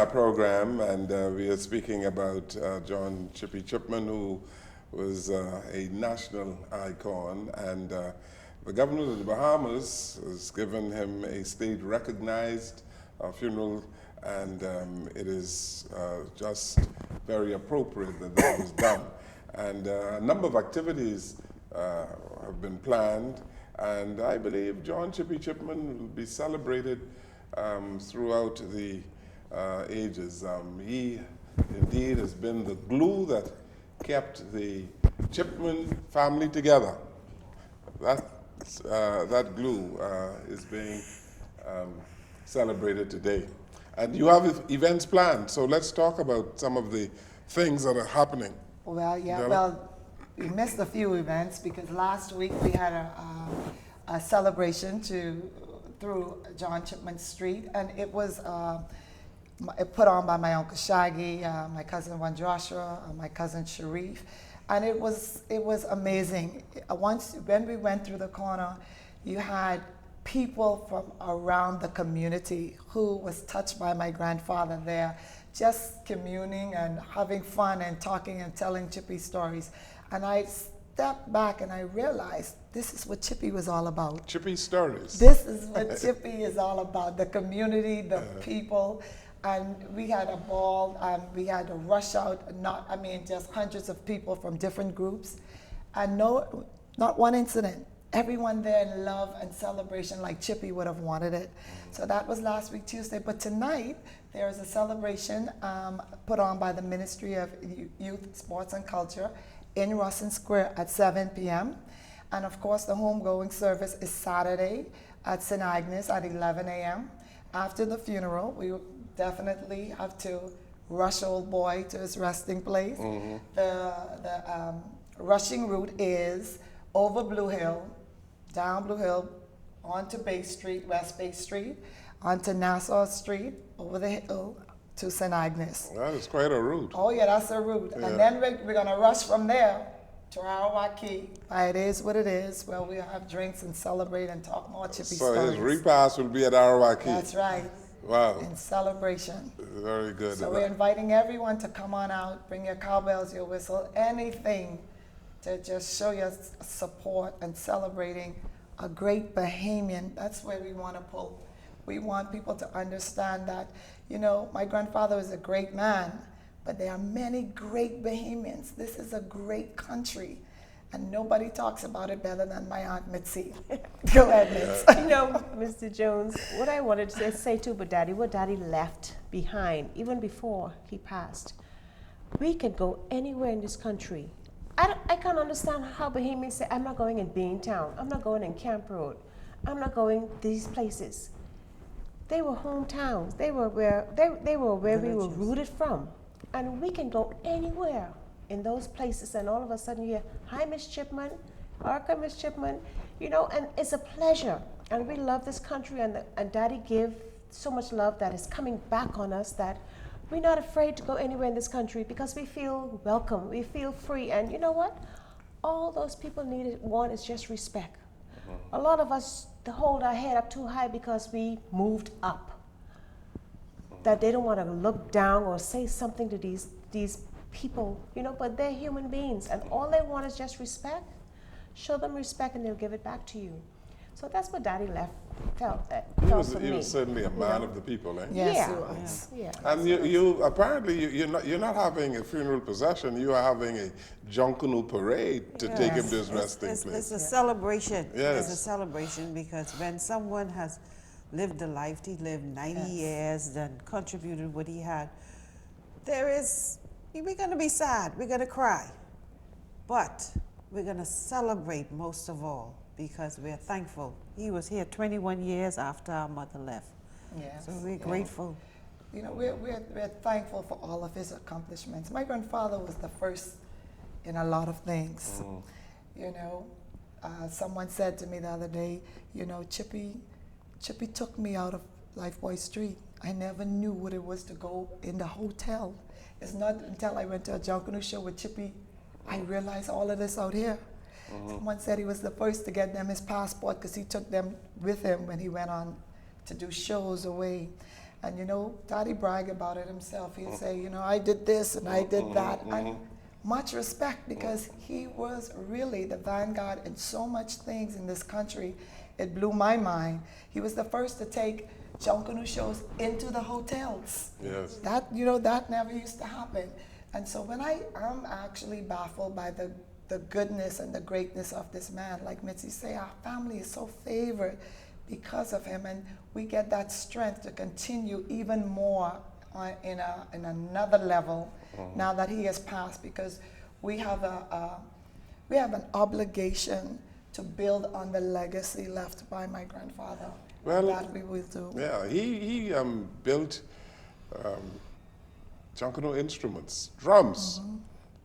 our program, and we are speaking about John Chippy Chipman, who was a national icon, and the government of the Bahamas has given him a state-recognized funeral, and it is just very appropriate that that was done. And a number of activities have been planned, and I believe John Chippy Chipman will be celebrated throughout the ages. He indeed has been the glue that kept the Chipman family together. That glue is being celebrated today. And you have events planned, so let's talk about some of the things that are happening. Well, yeah, Della? well, we missed a few events because last week we had a celebration through John Chipman Street, and it was put on by my Uncle Shaggy, my cousin Juan Joshua, my cousin Sharif, and it was amazing. When we went through the corner, you had people from around the community who was touched by my grandfather there, just communing and having fun and talking and telling Chippy stories. And I stepped back and I realized this is what Chippy was all about. Chippy stories. This is what Chippy is all about, the community, the people. And we had a ball, and we had a rush out, just hundreds of people from different groups. And not one incident. Everyone there in love and celebration like Chippy would have wanted it. So that was last week, Tuesday. But tonight, there is a celebration put on by the Ministry of Youth, Sports and Culture in Russin Square at 7 p.m. And of course, the homegoing service is Saturday at St. Agnes at 11 a.m. After the funeral, we definitely have to rush old boy to his resting place. Mm-hmm. The rushing route is over Blue Hill, down Blue Hill, onto Bay Street, West Bay Street, onto Nassau Street, over the hill to St. Agnes. That is quite a route. Oh yeah, that's a route. Yeah. And then we're gonna rush from there to Arawaki. It is what it is. Well, we'll have drinks and celebrate and talk more Chippy stories. So his repast will be at Arawaki. That's right. Wow. In celebration. Very good. So we're inviting everyone to come on out, bring your cowbells, your whistle, anything to just show your support and celebrating a great Bahamian. That's where we want to pull. We want people to understand that, my grandfather was a great man, but there are many great Bahamians. This is a great country, and nobody talks about it better than my Aunt Mitzi. Go ahead, Mitz. Mr. Jones, what I wanted to say too, but Daddy, what Daddy left behind, even before he passed, we could go anywhere in this country. I can't understand how Bahamians say, I'm not going in Beantown, I'm not going in Camp Road, I'm not going these places. They were hometowns. They were where we were rooted from. And we can go anywhere in those places, and all of a sudden you hear, hi, Miss Chipman, welcome, Miss Chipman, and it's a pleasure. And we love this country, and Daddy gave so much love that is coming back on us that we're not afraid to go anywhere in this country because we feel welcome, we feel free. And you know what? All those people want is just respect. A lot of us hold our head up too high because we moved up. That they don't want to look down or say something to these people, but they're human beings, and all they want is just respect. Show them respect and they'll give it back to you. So that's what Daddy felt for me. He was certainly a man of the people, eh? Yes, he was. Yeah. And you apparently you're not having a funeral procession. You are having a Junkanoo parade to take him to his resting place. It's a celebration. Yes. It's a celebration because when someone has lived the life, he lived 90 years, and contributed what he had, we're going to be sad, we're going to cry, but we're going to celebrate most of all because we're thankful. He was here 21 years after our mother left. Yes. So we're grateful. We're thankful for all of his accomplishments. My grandfather was the first in a lot of things. Someone said to me the other day, Chippy took me out of Lifeboy Street. I never knew what it was to go in the hotel. It's not until I went to a Junkanoo show with Chippy, I realized all of this out here. Someone said he was the first to get them his passport because he took them with him when he went on to do shows away. And you know, Daddy brag about it himself. He'd say, you know, I did this and I did that. And much respect, because he was really the vanguard in so much things in this country. It blew my mind. He was the first to take Junkanoo shows into the hotels. Yes. That, you know, that never used to happen. And so when I'm actually baffled by the goodness and the greatness of this man. Like Mitzi say, our family is so favored because of him, and we get that strength to continue even more in another level now that he has passed, because we have an obligation to build on the legacy left by my grandfather. Well, that we will do. Yeah, he built Junkanoo instruments, drums.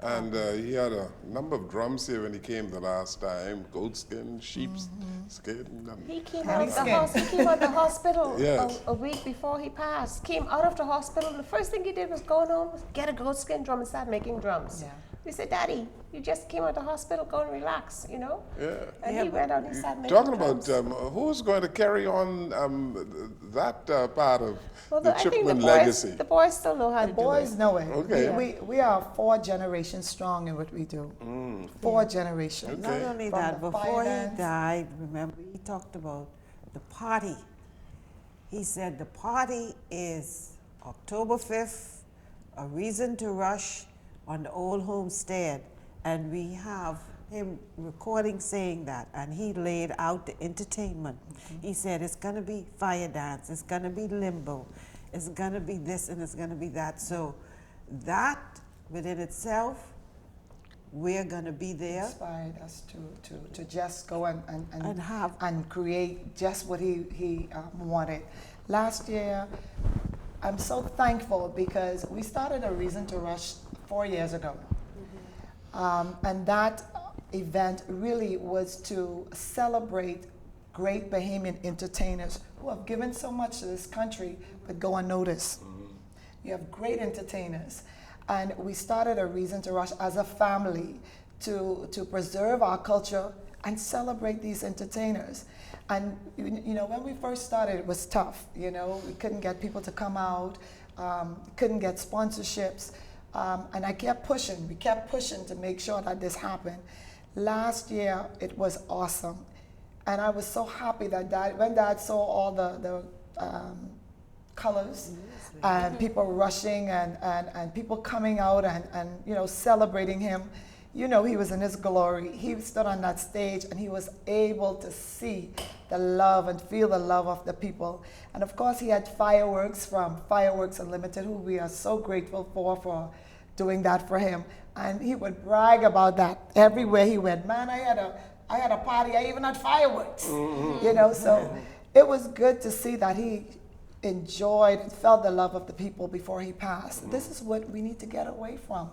And he had a number of drums here when he came the last time, goatskin, sheepskin. He came out of the hospital Yes. a week before he passed. Came out of the hospital. The first thing he did was go home, get a goatskin drum and start making drums. Yeah. We said, Daddy, you just came out of the hospital, go and relax, you know? Yeah. And he went out and started making Talking drums. about who's going to carry on that part of the I think Chipman legacy? the boys still know how to The do boys it. know it. Okay. We are 4 generations strong in what we do. 4 generations. Okay. Not only From that, the before he finance. died, remember, he talked about the party. He said the party is October 5th, a reason to rush on the old homestead. And we have him recording saying that, and he laid out the entertainment. He said it's going to be fire dance, it's going to be limbo, it's going to be this, and it's going to be that. So that within itself, we're going to be there. Inspired us to just go and create just what he wanted. Last year, I'm so thankful because we started A Reason to Rush 4 years ago. And that event really was to celebrate great Bahamian entertainers who have given so much to this country but go unnoticed. You have great entertainers. And we started A Reason to Rush as a family to preserve our culture and celebrate these entertainers. And you know, when we first started, it was tough. You know, we couldn't get people to come out, couldn't get sponsorships. And I kept pushing. We kept pushing to make sure that this happened. Last year, it was awesome. And I was so happy that when Dad saw all the colors and people rushing and people coming out and you know, celebrating him, you know, he was in his glory. He stood on that stage and he was able to see the love and feel the love of the people. And of course, he had fireworks from Fireworks Unlimited, who we are so grateful for doing that for him. And he would brag about that everywhere he went. Man, I had a party, I even had fireworks. You know, so it was good to see that he enjoyed and felt the love of the people before he passed. This is what we need to get away from.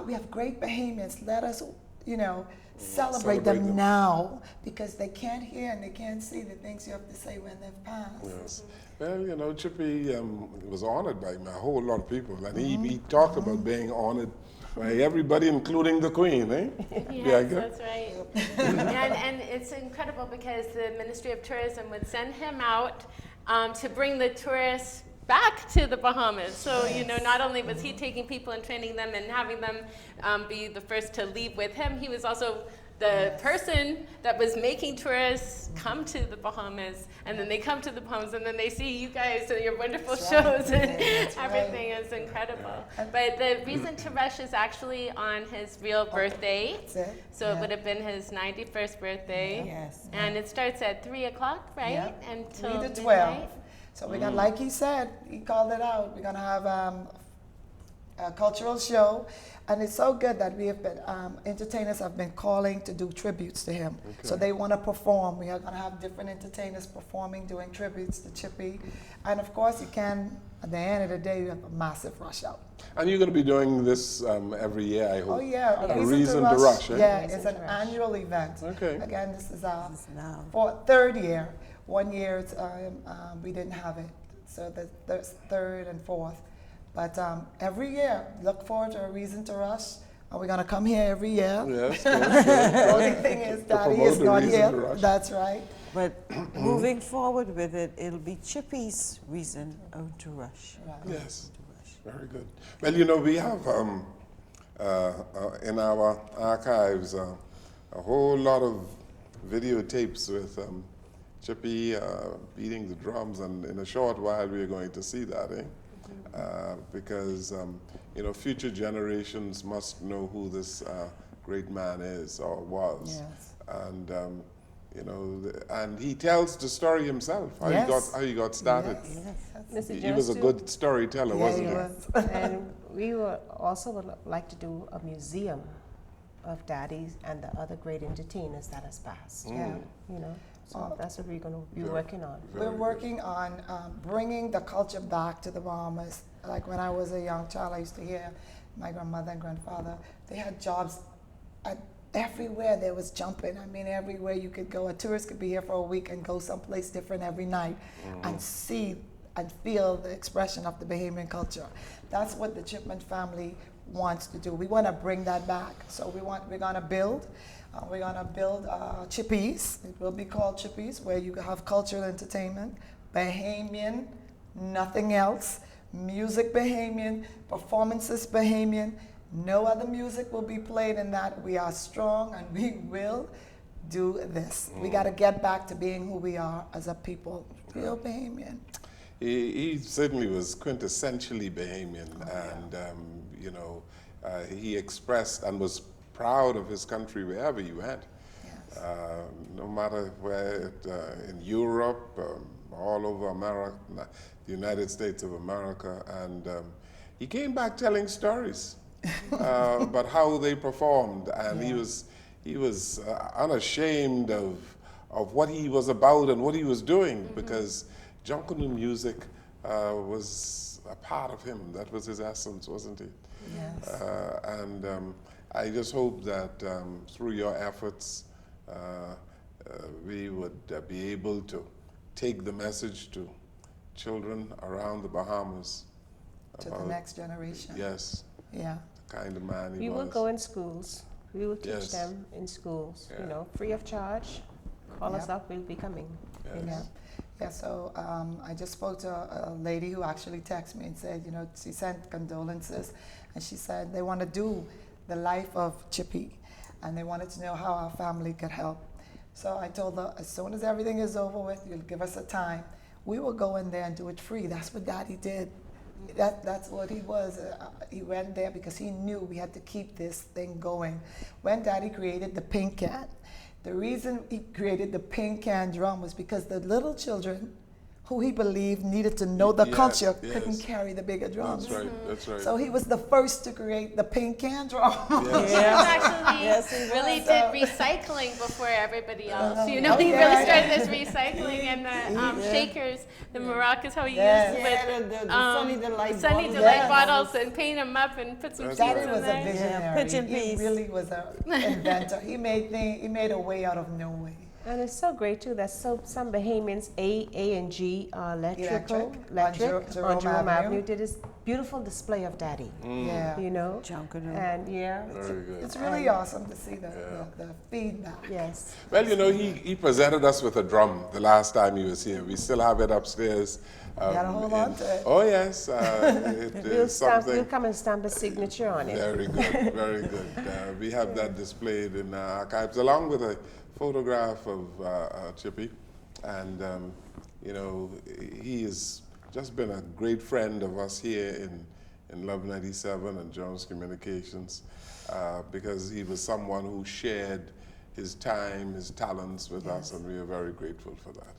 We have great Bahamians. Let us, you know, celebrate them now, because they can't hear and they can't see the things you have to say when they've passed. Yes. Well, you know, Chippy was honored by a whole lot of people, and he talked about being honored by everybody, including the Queen, eh? Yes, that's right. and it's incredible because the Ministry of Tourism would send him out to bring the tourists back to the Bahamas. So, you know, not only was he taking people and training them and having them be the first to leave with him, he was also the person that was making tourists come to the Bahamas, and then they come to the Bahamas and then they see you guys and your wonderful shows and everything is incredible. But the Reason to Rush is actually on his real birthday. So it would have been his 91st birthday. Yes. And it starts at 3 o'clock, right? Yep. Until 3 to 12. midnight. So we're gonna, like he said, he called it out. We're gonna have a cultural show, and it's so good that we have been entertainers have been calling to do tributes to him. So they want to perform. We are gonna have different entertainers performing, doing tributes to Chippy, and of course, you can. At the end of the day, you have a massive rush out. And you're going to be doing this every year, I hope. Oh yeah, A Reason to Rush, eh? Yeah, it's an annual event. Okay. Again, this is our now. third year. 1 year we didn't have it, so the third and fourth. But every year, look forward to A Reason to Rush. And we're gonna come here every year. Yes, The only thing is, Daddy promote is The not Reason here. to Rush. That's right. But moving forward with it, it'll be Chippy's reason to rush. Yes, very good. Well, you know, we have in our archives a whole lot of videotapes with Chippy beating the drums, and in a short while we are going to see that, because you know, future generations must know who this great man is or was. Yes. And you know, and he tells the story himself, how he got started. Yes. Mr. He was a Jones, good storyteller, Yeah, wasn't he he? was. And we would like to do a museum of Daddy and the other great entertainers that has passed. Yeah. You know, so that's what we're going to be working on. We're working on bringing the culture back to the Bahamas. Like when I was a young child, I used to hear my grandmother and grandfather, they had jobs everywhere. There was jumping. I mean, everywhere you could go. A tourist could be here for a week and go someplace different every night and see and feel the expression of the Bahamian culture. That's what the Chipman family wants to do. We want to bring that back. So we're going to build Chippies. It will be called Chippies, where you have cultural entertainment, Bahamian, nothing else, music Bahamian, performances Bahamian. No other music will be played in that. We are strong and we will do this. We got to get back to being who we are as a people, real Bahamian. He certainly was quintessentially Bahamian, and you know, he expressed and was proud of his country wherever he went. Yes. No matter where, in Europe, all over America, the United States of America, and he came back telling stories about how they performed, and he was unashamed of what he was about and what he was doing, because Junkanoo music was a part of him. That was his essence, wasn't it? Yes. And I just hope that through your efforts, we would be able to take the message to children around the Bahamas. To the next generation. Yes, Yeah. the kind of man he We was. will go in schools. We will teach Yes. them in schools, Yeah. you know, free of charge. Call us Yeah. up, we'll be coming. Yes. Yeah. Yeah, so I just spoke to a lady who actually texted me and said, you know, she sent condolences, and she said they want to do the life of Chippy, and they wanted to know how our family could help. So I told her, as soon as everything is over with, you'll give us a time. We will go in there and do it free. That's what Daddy did. That's what he was. He went there because he knew we had to keep this thing going. When Daddy created the pink can, the reason he created the pink can drum was because the little children who he believed needed to know the Yes, culture yes. couldn't carry the bigger drums. That's right, that's right. So he was the first to create the pink can drum. Yes. Actually Yes, he really was. did recycling before everybody else. You know, he Okay. really started this recycling, and the shakers, the maracas, how he Yes. used Yeah, with the Sunny Delight Sunny bottles. Delight Yes. bottles and paint them up and put some That's seeds Daddy in was a there. visionary. pigeon He piece. really was an inventor. He made a way out of no way. And it's so great too that some Bahamians, A and G Electric On Jerome on Jerome Avenue. Avenue did this beautiful display of Daddy, Yeah. you know? Junkanoo. And yeah, Very good. It's really awesome to see the feedback. yes. Well, you know, he presented us with a drum the last time he was here. We still have it upstairs. Gotta hold on to it. Oh, yes. It We'll is something. we'll come and stamp a signature on it. Very good, very good. We have that displayed in our archives, along with a photograph of Chippy. And, you know, he has just been a great friend of us here in Love 97 and Jones Communications, because he was someone who shared his time, his talents with us, and we are very grateful for that.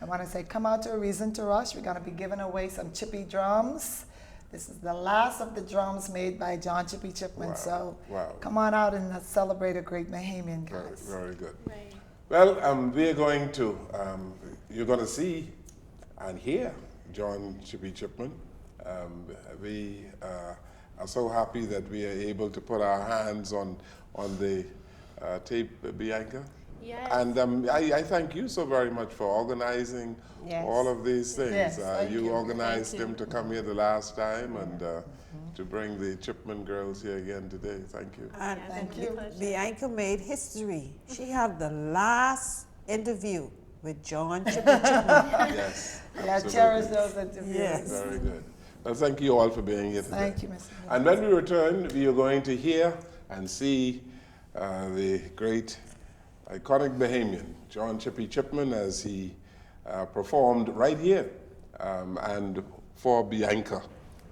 I want to say, come out to A Reason to Rush. We're going to be giving away some Chippy drums. This is the last of the drums made by John Chippy Chipman. Wow, So wow. come on out and celebrate a great Bahamian, Very, guys. very good. Right. Well, we are going to, you're going to see and hear John Chippy Chipman. We are so happy that we are able to put our hands on the tape, Bianca. Yes. And I thank you so very much for organizing Yes. all of these things. Yes, thank you you. organized Thank you. him to come here the last time and to bring the Chipman girls here again today. Thank you. And Yeah, Thank it's a you. pleasure. Bianca made history. She had the last interview with John Chippy Chipman. Yes. I absolutely. cherish those interviews. Yes. Very good. Well, thank you all for being here today. Thank you, Mr. And when we return, we are going to hear and see the great, iconic Bahamian, John Chippy Chipman, as he performed right here and for Bianca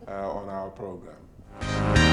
on our program.